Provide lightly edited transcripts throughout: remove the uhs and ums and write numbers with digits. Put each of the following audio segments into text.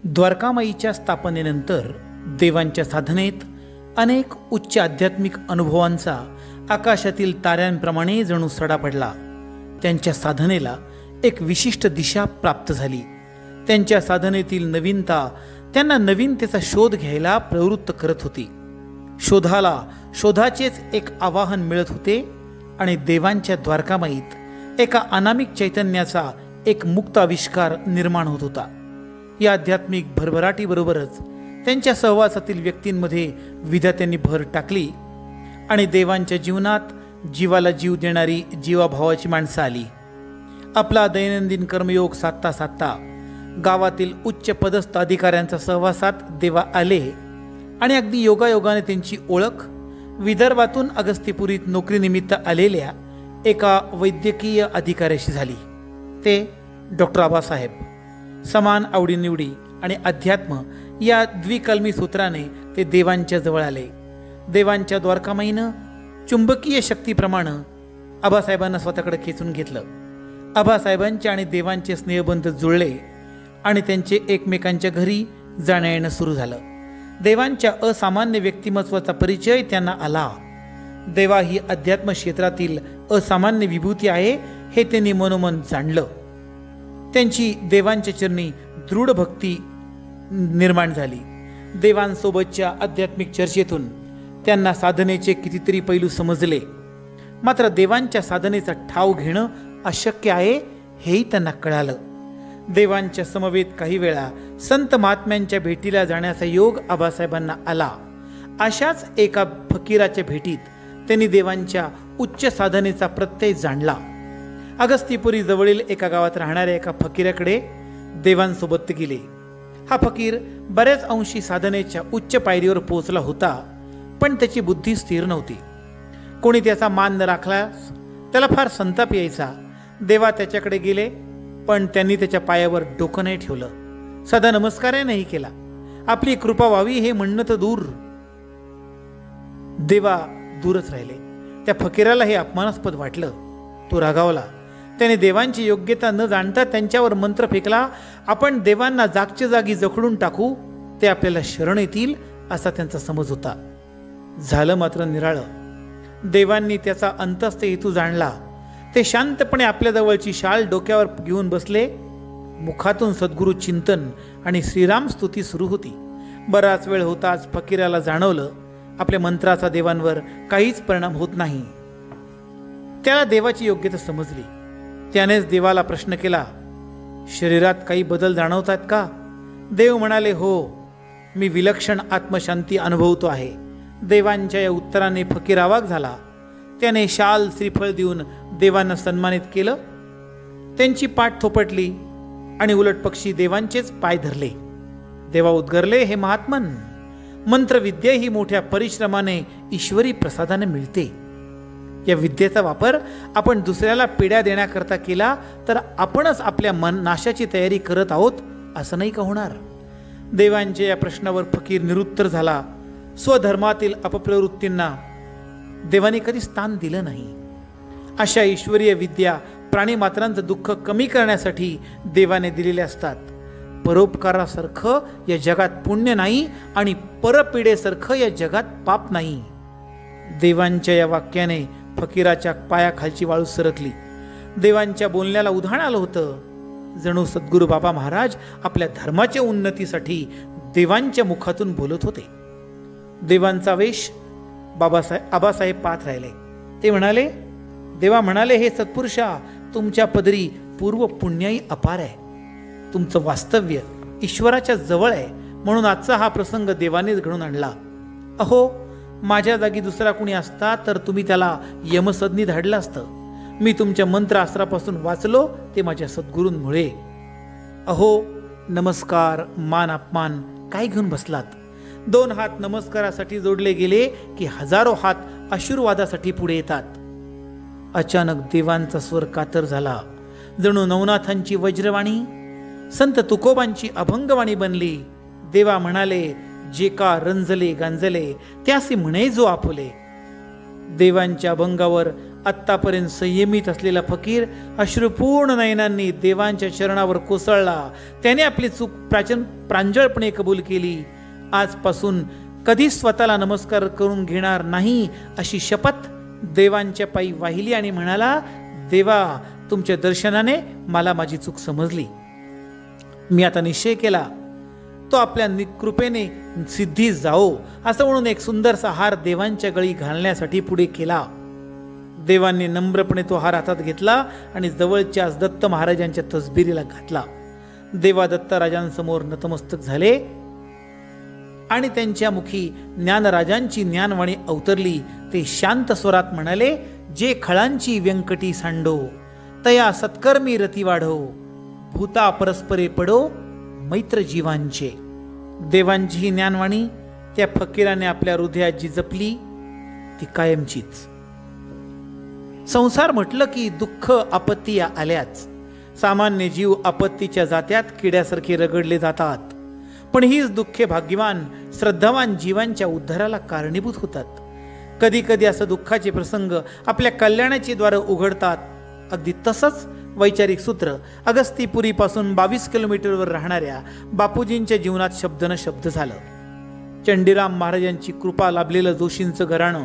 द्वारकामाईच्या स्थापनेनंतर देवांच्या साधनेत अनेक उच्च आध्यात्मिक अनुभवांचा आकाशातील ताऱ्यांप्रमाणे जणू सडा पडला. त्यांच्या साधनेला एक विशिष्ट दिशा प्राप्त झाली. त्यांच्या साधनेतील नवीनता त्यांना नवीनतेचा शोध घ्यायला प्रवृत्त करत होती. शोधाचेच एक आवाहन मिळत होते आणि देवांच्या द्वारकामाईत एका अनामिक चैतन्याचा एक मुक्त आविष्कार निर्माण होत होता. या आध्यात्मिक भरभराटीबरोबरच त्यांच्या सहवासातील व्यक्तींमध्ये विधात्यांनी भर टाकली आणि देवांच्या जीवनात जीवाला जीव देणारी जीवाभावाची माणसं आली. आपला दैनंदिन कर्मयोग साधता साधता गावातील उच्च पदस्थ अधिकाऱ्यांच्या सहवासात देवा आले आणि अगदी योगायोगाने त्यांची ओळख विदर्भातून अगस्तीपुरीत नोकरीनिमित्त आलेल्या एका वैद्यकीय अधिकाऱ्याशी झाली. ते डॉक्टर आबासाहेब. समान आवडीनिवडी आणि अध्यात्म या द्विकलमी सूत्राने ते देवांच्या जवळ आले. देवांच्या द्वारकामाईनं चुंबकीय शक्तीप्रमाणे आबासाहेबांना स्वतःकडे खेचून घेतलं. आबासाहेबांचे आणि देवांचे स्नेहबंध जुळले आणि त्यांचे एकमेकांच्या घरी जाणं येणं सुरू झालं. देवांच्या असामान्य व्यक्तिमत्वाचा परिचय त्यांना आला. देवा ही अध्यात्म क्षेत्रातील असामान्य विभूती आहे हे त्यांनी मनोमन जाणलं. त्यांची देवांच्या चरणी दृढ भक्ती निर्माण झाली. देवांसोबतच्या आध्यात्मिक चर्चेतून त्यांना साधनेचे कितीतरी पैलू समजले. मात्र देवांच्या साधनेचा ठाव घेणं अशक्य आहे हेही त्यांना कळालं. देवांच्या समवेत काही वेळा संत महात्म्यांच्या भेटीला जाण्याचा योग आबासाहेबांना आला. अशाच एका फकीराच्या भेटीत त्यांनी देवांच्या उच्च साधनेचा प्रत्यय जाणला. अगस्तीपुरी जवळील एका गावात राहणाऱ्या एका फकीराकडे देवांसोबत ते गेले. हा फकीर बऱ्याच अंशी साधनेच्या उच्च पायरीवर पोहोचला होता, पण त्याची बुद्धी स्थिर नव्हती. कोणी त्याचा मान न राखल्यास त्याला फार संताप यायचा. देवा त्याच्याकडे गेले, पण त्यांनी त्याच्या पायावर डोकं नाही ठेवलं. साधा नमस्कारही नाही केला. आपली कृपा व्हावी हे म्हणणं तर दूर. देवा दूरच राहिले. त्या फकीराला हे अपमानास्पद वाटलं. तो रागावला. त्याने देवांची योग्यता न जाणता त्यांच्यावर मंत्र फेकला. आपण देवांना जागच्या जागी जखडून टाकू, ते आपल्याला शरण येतील असा त्यांचा समज होता. झालं मात्र निराळं. देवांनी त्याचा अंतस्थ हेतू जाणला. ते शांतपणे आपल्या जवळची शाल डोक्यावर घेऊन बसले. मुखातून सद्गुरू चिंतन आणि श्रीराम स्तुती सुरू होती. बराच वेळ होताच फकीराला जाणवलं आपल्या मंत्राचा देवांवर काहीच परिणाम होत नाही. त्याला देवाची योग्यता समजली. त्यानेच देवाला प्रश्न केला, शरीरात काही बदल जाणवतात का? देव म्हणाले, हो, मी विलक्षण आत्मशांती अनुभवतो आहे. देवांच्या या उत्तराने फकीर अवाक झाला. त्याने शाल श्रीफळ देऊन देवांना सन्मानित केलं. त्यांची पाठ थोपटली आणि उलट पक्षी देवांचेच पाय धरले. देवा उद्गरले, हे महात्मन, मंत्रविद्या ही मोठ्या परिश्रमाने ईश्वरी प्रसादाने मिळते. या विद्येचा वापर आपण दुसऱ्याला पीडा देण्याकरता केला तर आपणच आपल्या नाशाची तयारी करत आहोत असं नाही का होणार? देवांच्या या प्रश्नावर फकीर निरुत्तर झाला. स्वधर्मातील अपप्रवृत्तींना देवाने कधी स्थान दिलं नाही. अशा ईश्वरीय विद्या प्राणीमात्रांचं दुःख कमी करण्यासाठी देवाने दिलेल्या असतात. परोपकारासारखं या जगात पुण्य नाही आणि परपीडेसारखं या जगात पाप नाही. देवांच्या या वाक्याने फकीराच्या पायाखालची वाळू सरकली. देवांच्या बोलण्याला उधाण आलं होतं. जणू सद्गुरू बाबा महाराज आपल्या धर्माच्या उन्नतीसाठी देवांच्या मुखातून बोलत होते. देवांचा वेश आबासाहेब पाहत राहिले. ते म्हणाले, देवा म्हणाले, हे सत्पुरुषा, तुमच्या पदरी पूर्व पुण्याई अपार आहे. तुमचं वास्तव्य ईश्वराच्या जवळ आहे, म्हणून आजचा हा प्रसंग देवानेच घडून आणला. अहो, माझ्या जागी दुसरा कुणी असता तर तुम्ही त्याला यमसदनी धाडलं असतं. मी तुमच्या मंत्रास्त्रापासून वाचलो ते माझ्या सद्गुरूंमुळे. अहो, नमस्कार, मान अपमान काय घेऊन बसलात? 2 हात नमस्कारासाठी जोडले गेले की हजारो हात आशीर्वादासाठी पुढे येतात. अचानक देवांचा स्वर कातर झाला. जणू नवनाथांची वज्रवाणी संत तुकोबांची अभंगवाणी बनली. देवा म्हणाले, जे का रंजले गांजले त्यासी म्हणे जो आपुले. देवांच्या अभंगावर आत्तापर्यंत संयमित असलेला फकीर अश्रुपूर्ण नयनांनी देवांच्या चरणावर कोसळला. त्याने आपली चूक प्रांजळपणे कबूल केली. आजपासून कधीच स्वतःला नमस्कार करून घेणार नाही अशी शपथ देवांच्या पायी वाहिली आणि म्हणाला, देवा, तुमच्या दर्शनाने मला माझी चूक समजली. मी आता निश्चय केला, तो आपल्या कृपेने सिद्धी जाओ असं म्हणून एक सुंदरसा हार देवांच्या गळी घालण्यासाठी पुढे केला. देवांनी नम्रपणे तो हार हातात घेतला आणि जवळच्या दत्त महाराजांच्या तसबिरीला घातला. देवा दत्तराजांसमोर नतमस्तक झाले आणि त्यांच्या मुखी ज्ञानराजांची ज्ञानवाणी अवतरली. ते शांत स्वरात म्हणाले, जे खळांची व्यंकटी सांडो, तया सत्कर्मी रती वाढो, भूता परस्परे पडो मैत्र जीवांचे. देवांची ही ज्ञानवाणी त्या फकीराने आपल्या हृदयात जी जपली ती कायमचीच. संसार म्हटलं की दुःख आपत्ती आल्याच. सामान्य जीव आपत्तीच्या जात्यात किड्यासारखे रगडले जातात. पण हीच दुःखे भाग्यवान श्रद्धावान जीवांच्या उद्धाराला कारणीभूत होतात. कधी कधी असं दुःखाचे प्रसंग आपल्या कल्याणाची द्वार उघडतात. अगदी तसंच वैचारिक सूत्र अगस्तीपुरीपासून 22 किलोमीटरवर राहणाऱ्या बापूजींच्या जीवनात शब्दन शब्द झालं. चंडीराम महाराजांची कृपा लाभलेलं जोशींचं घराणं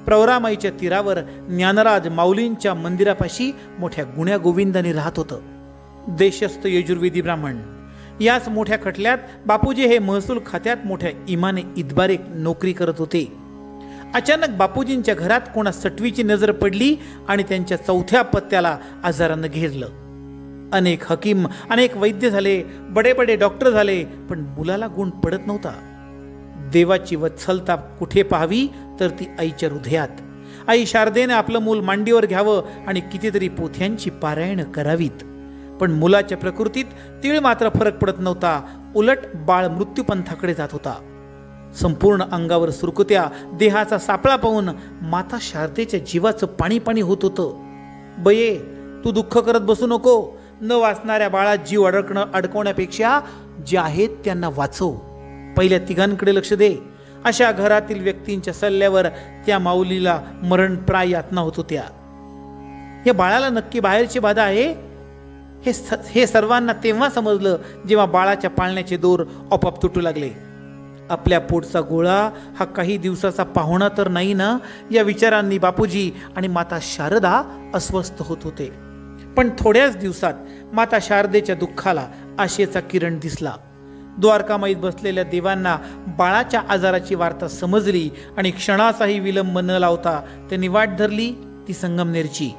प्रवरामाईच्या तीरावर ज्ञानराज माऊलींच्या मंदिरापाशी मोठ्या गुण्या गोविंदाने राहत होतं. देशस्थ यजुर्वेदी ब्राह्मण. याच मोठ्या खटल्यात बापूजी हे महसूल खात्यात मोठ्या इमाने इतबारे नोकरी करत होते. अचानक बापूजींच्या घरात कोणा सटवीची नजर पडली आणि त्यांच्या चौथ्या पत्त्याला आजारानं घेरलं. अनेक हकीम, अनेक वैद्य झाले, बडे बडे डॉक्टर झाले, पण मुलाला गुण पडत नव्हता. देवाची वत्सलता कुठे पाहावी तर ती आईच्या हृदयात. आई शारदेने आपलं मूल मांडीवर घ्यावं आणि कितीतरी पोथ्यांची पारायण करावीत. पण मुलाच्या प्रकृतीत तीळ मात्र फरक पडत नव्हता. उलट बाळ मृत्यूपंथाकडे जात होता. संपूर्ण अंगावर सुरकुत्या, देहाचा सापळा पाहून माता शारदेच्या जीवाचं पाणी पाणी होत होतं. बये, तू दुःख करत बसू नको. न वाचणाऱ्या बाळात जीव अडकवण्यापेक्षा जे आहेत त्यांना वाचव. पहिल्या तिघांकडे लक्ष दे. अशा घरातील व्यक्तींच्या सल्ल्यावर त्या माऊलीला मरणप्राय यातना होत होत्या. या बाळाला नक्की बाहेरची बाधा आहे हे सर्वांना तेव्हा समजलं जेव्हा बाळाच्या पाळण्याचे दोर आपोआप तुटू लागले. आपल्या पोटचा गोळा हा काही दिवसाचा पाहुणा तर नाही ना, या विचारांनी बापूजी आणि माता शारदा अस्वस्थ होत होते. पण थोड्याच दिवसात माता शारदेच्या दुःखाला आशेचा किरण दिसला. द्वारकामाईत बसलेल्या देवांना बाळाच्या आजाराची वार्ता समजली आणि क्षणाचाही विलंब न लावता त्यांनी वाट धरली ती संगमनेरची.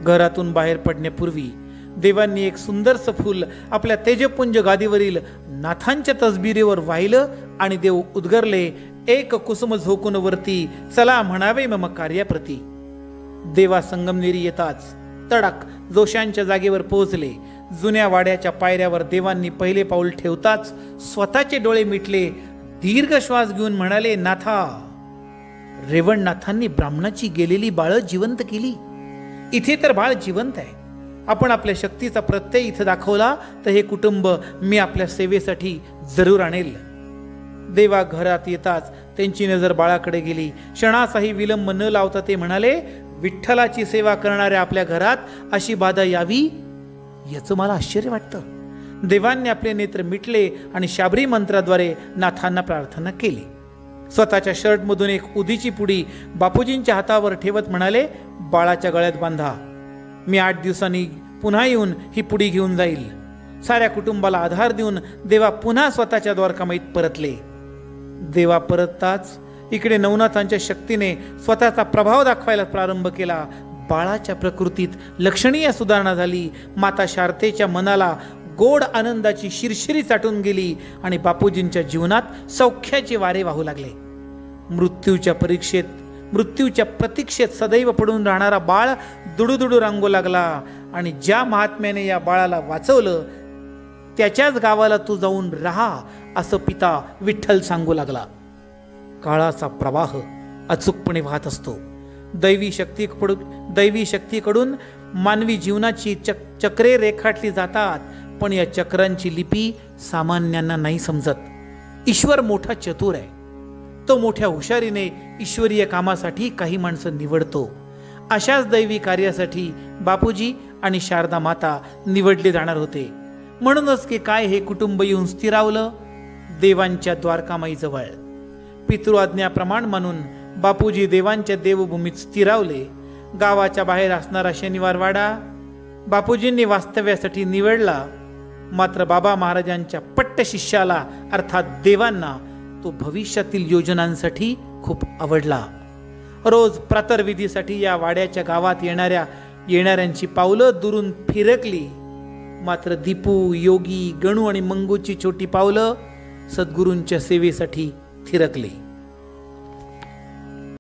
घरातून बाहेर पडण्यापूर्वी देवांनी एक सुंदरसं फूल आपल्या तेजपुंज गादीवरील नाथांच्या तसबिरीवर वाहिलं आणि देव उद्गरले, एक कुसुम झोकून वरती, चला म्हणावे मम कार्याप्रती. देवा संगमनेरी येताच तडक जोशांच्या जागेवर पोहोचले. जुन्या वाड्याच्या पायऱ्यावर देवांनी पहिले पाऊल ठेवताच स्वतःचे डोळे मिटले. दीर्घ श्वास घेऊन म्हणाले, नाथा. रेवणनाथांनी ब्राह्मणाची गेलेली बाळ जिवंत केली. इथे तर बाळ जिवंत आहे. आपण आपल्या शक्तीचा प्रत्यय इथं दाखवला तर हे कुटुंब मी आपल्या सेवेसाठी जरूर आणेल. देवा घरात येताच त्यांची नजर बाळाकडे गेली. क्षणाचाही विलंब न लावता ते म्हणाले, विठ्ठलाची सेवा करणाऱ्या आपल्या घरात अशी बाधा यावी याचं मला आश्चर्य वाटतं. देवांनी आपले नेत्र मिटले आणि शाबरी मंत्राद्वारे नाथांना प्रार्थना केली. स्वतःच्या शर्टमधून एक उदीची पुडी बापूजींच्या हातावर ठेवत म्हणाले, बाळाच्या गळ्यात बांधा. मी 8 दिवसांनी पुन्हा येऊन ही पुडी घेऊन जाईल. साऱ्या कुटुंबाला आधार देऊन देवा पुन्हा स्वतःच्या द्वारकामाईत परतले. देवा परतताच इकडे नवनाथांच्या शक्तीने स्वतःचा प्रभाव दाखवायला प्रारंभ केला. बाळाच्या प्रकृतीत लक्षणीय सुधारणा झाली. माता शारदेच्या मनाला गोड आनंदाची शिरशिरी चाटून गेली आणि बापूजींच्या जीवनात सौख्याचे वारे वाहू लागले. मृत्यूच्या प्रतीक्षेत सदैव पडून राहणारा बाळ दुडूदुडू रांगू लागला आणि ज्या महात्म्याने या बाळाला वाचवलं त्याच्याच गावाला तू जाऊन राहा असं पिता विठ्ठल सांगू लागला. काळाचा प्रवाह अचूकपणे वाहत असतो. दैवी शक्तीकडून मानवी जीवनाची चक्रे रेखाटली जातात. पण या चक्रांची लिपी सामान्यांना नाही समजत. ईश्वर मोठा चतुर आहे. तो मोठ्या हुशारीने ईश्वरीय कामासाठी काही माणसं निवडतो अशाच दैवी कार्यासाठी बापूजी आणि शारदा माता निवडले जाणार होते. म्हणूनच की काय हे कुटुंब येऊन स्थिरावलं देवांच्या द्वारकामाईजवळ. पितृआज्ञाप्रमाण म्हणून बापूजी देवांच्या देवभूमीत स्थिरावले. गावाच्या बाहेर असणारा शनिवार वाडा बापूजींनी वास्तव्यासाठी निवडला. मात्र बाबा महाराजांच्या पट्ट शिष्याला अर्थात देवांना तो भविष्यातील योजनांसाठी खूप आवडला. रोज प्रातर्विधीसाठी या वाड्याच्या गावात येणाऱ्यांची पावलं दुरून फिरकली. मात्र दीपू, योगी, गणू आणि मंगूची छोटी पावलं सद्गुरूंच्या सेवेसाठी थिरकली.